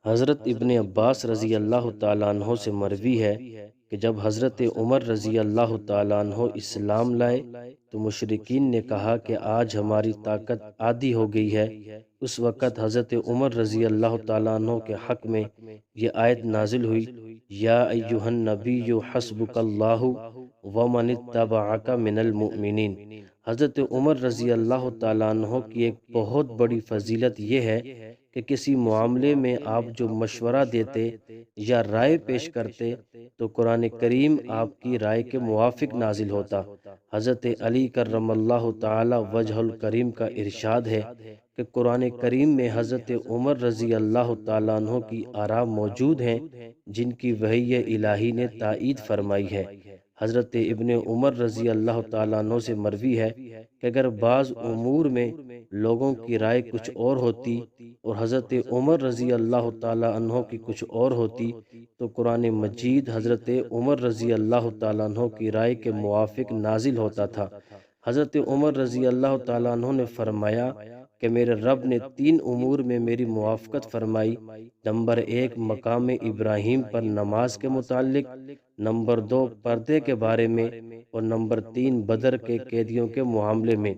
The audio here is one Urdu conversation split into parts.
حضرت ابن عباس رضی اللہ تعالیٰ عنہ سے مروی ہے کہ جب حضرت عمر رضی اللہ تعالیٰ عنہ اسلام لائے تو مشرکین نے کہا کہ آج ہماری طاقت آدھی ہو گئی ہے۔ اس وقت حضرت عمر رضی اللہ تعالیٰ عنہ کے حق میں یہ آیت نازل ہوئی، یا ایہا النبی حسبک اللہ ومن اتبعک من المؤمنین۔ حضرت عمر رضی اللہ تعالیٰ عنہ کی ایک بہت بڑی فضیلت یہ ہے کہ کسی معاملے میں آپ جو مشورہ دیتے یا رائے پیش کرتے تو قرآن کریم آپ کی رائے کے موافق نازل ہوتا۔ حضرت علی کرم اللہ تعالی وجہ الکریم کا ارشاد ہے کہ قرآن کریم میں حضرت عمر رضی اللہ تعالیٰ عنہ کی آراء موجود ہیں جن کی وحی الہی نے تائید فرمائی ہے۔ حضرت ابن عمر رضی اللہ تعالیٰ عنہ سے مروی ہے کہ اگر بعض امور میں لوگوں کی رائے کچھ اور ہوتی اور حضرت عمر رضی اللہ تعالیٰ عنہ کی کچھ اور ہوتی تو قرآن مجید حضرت عمر رضی اللہ تعالیٰ عنہ کی رائے کے موافق نازل ہوتا تھا۔ حضرت عمر رضی اللہ تعالیٰ عنہ نے فرمایا کہ میرے رب نے 3 امور میں میری موافقت فرمائی۔ نمبر 1 مقام ابراہیم پر نماز کے متعلق، نمبر 2 پردے کے بارے میں، اور نمبر 3 بدر کے قیدیوں کے معاملے میں۔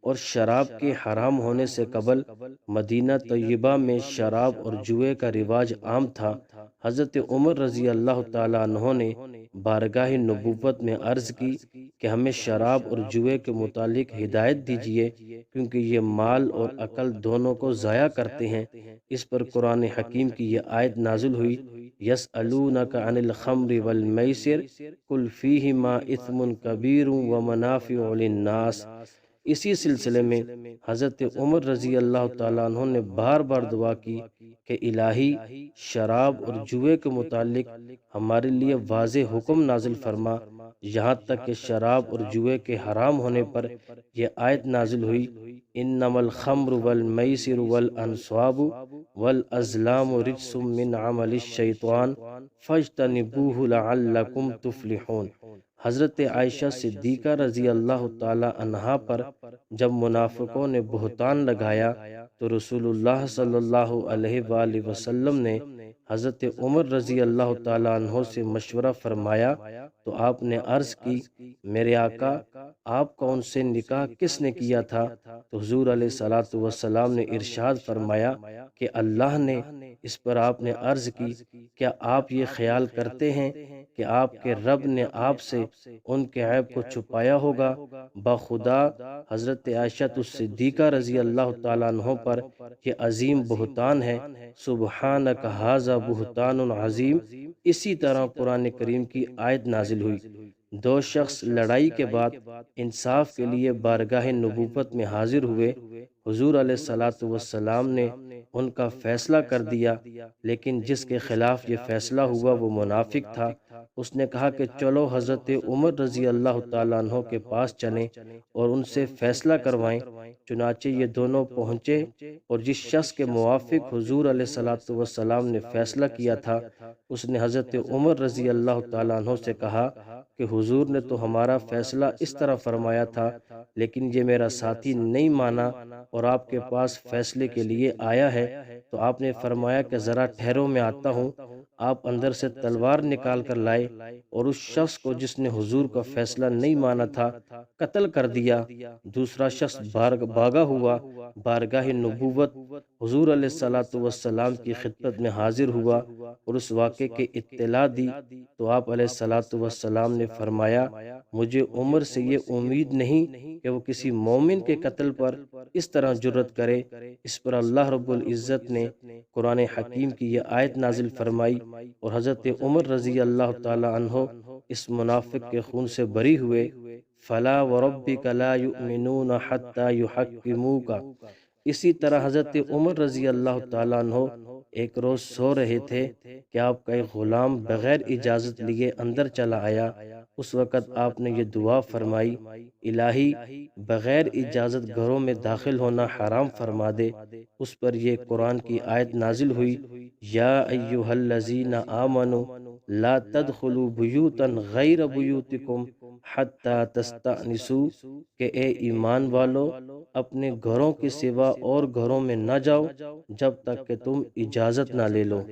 اور شراب کے حرام ہونے سے قبل مدینہ طیبہ میں شراب اور جوئے کا رواج عام تھا۔ حضرت عمر رضی اللہ تعالیٰ عنہ نے بارگاہ نبوت میں عرض کی کہ ہمیں شراب اور جوئے کے متعلق ہدایت دیجیے کیونکہ یہ مال اور عقل دونوں کو ضائع کرتے ہیں۔ اس پر قرآن حکیم کی یہ آیت نازل ہوئی، یسألونک عن الخمر والمیسر قل فیہما اثم کبیر ومنافع للناس۔ اسی سلسلے میں حضرت عمر رضی اللہ تعالیٰ عنہ نے بار بار دعا کی کہ الہی شراب اور جوئے کے متعلق ہمارے لیے واضح حکم نازل فرما، یہاں تک کہ شراب اور جوئے کے حرام ہونے پر یہ آیت نازل ہوئی، انما الخمر والمیسر والانصاب والازلام رجس من عمل الشیطان فاجتنبوہ لعلکم تفلحون۔ حضرت عائشہ صدیقہ رضی اللہ تعالی عنہا پر جب منافقوں نے بہتان لگایا تو رسول اللہ صلی اللہ علیہ وآلہ وسلم نے حضرت عمر رضی اللہ تعالی عنہ سے مشورہ فرمایا تو آپ نے عرض کی، میرے آقا آپ کا ان سے نکاح کس نے کیا تھا؟ تو حضور علیہ السلام نے ارشاد فرمایا کہ اللہ نے۔ اس پر آپ نے عرض کی، کیا آپ یہ خیال کرتے ہیں کہ آپ کے رب نے آپ سے ان کے عیب کو چھپایا ہوگا؟ بخدا حضرت عائشہ صدیقہ رضی اللہ تعالیٰ عنہ پر یہ عظیم بہتان ہے، سبحانک ھذا بہتان عظیم۔ اسی طرح قرآن کریم کی آیت نازل ہوئی، 2 شخص لڑائی کے بعد انصاف کے لیے بارگاہ نبوت میں حاضر ہوئے، حضور علیہ السلام نے ان کا فیصلہ کر دیا، لیکن جس کے خلاف یہ فیصلہ ہوا وہ منافق تھا۔ اس نے کہا کہ چلو حضرت عمر رضی اللہ تعالیٰ عنہ کے پاس چلیں اور ان سے فیصلہ کروائیں۔ چنانچہ یہ دونوں پہنچے اور جس شخص کے موافق حضور علیہ السلام نے فیصلہ کیا تھا اس نے حضرت عمر رضی اللہ تعالیٰ عنہ سے کہا کہ حضور نے تو ہمارا فیصلہ اس طرح فرمایا تھا لیکن یہ میرا ساتھی نہیں مانا اور آپ کے پاس فیصلے کے لیے آیا ہے۔ تو آپ نے فرمایا کہ ذرا ٹھہرو میں آتا ہوں۔ آپ اندر سے تلوار نکال کر لائے اور اس شخص کو جس نے حضور کا فیصلہ نہیں مانا تھا قتل کر دیا۔ دوسرا شخص بھاگا ہوا بارگاہ نبوت حضور علیہ السلام کی خدمت میں حاضر ہوا اور اس واقعے کی اطلاع دی تو آپ علیہ السلام نے فرمایا، مجھے عمر سے یہ امید نہیں کہ وہ کسی مومن کے قتل پر اس طرح جرأت کرے۔ اس پر اللہ رب العزت نے قرآن حکیم کی یہ آیت نازل فرمائی اور حضرت عمر رضی اللہ تعالی عنہ اس منافق کے خون سے بری ہوئے، فلا وربک لا یؤمنون حتی یحکموک۔ اسی طرح حضرت عمر رضی اللہ تعالیٰ عنہ ایک روز سو رہے تھے کہ آپ کا ایک غلام بغیر اجازت لیے اندر چلا آیا۔ اس وقت آپ نے یہ دعا فرمائی، الہی بغیر اجازت گھروں میں داخل ہونا حرام فرما دے۔ اس پر یہ قرآن کی آیت نازل ہوئی، یا ایہا الذین آمنوا لا تدخلوا بیوتا غیر بیوتکم حتی تستأنسوا کہ اے ایمان والو اپنے گھروں کے سوا اور گھروں میں نہ جاؤ جب تک کہ تم اجازت نہ لے لو۔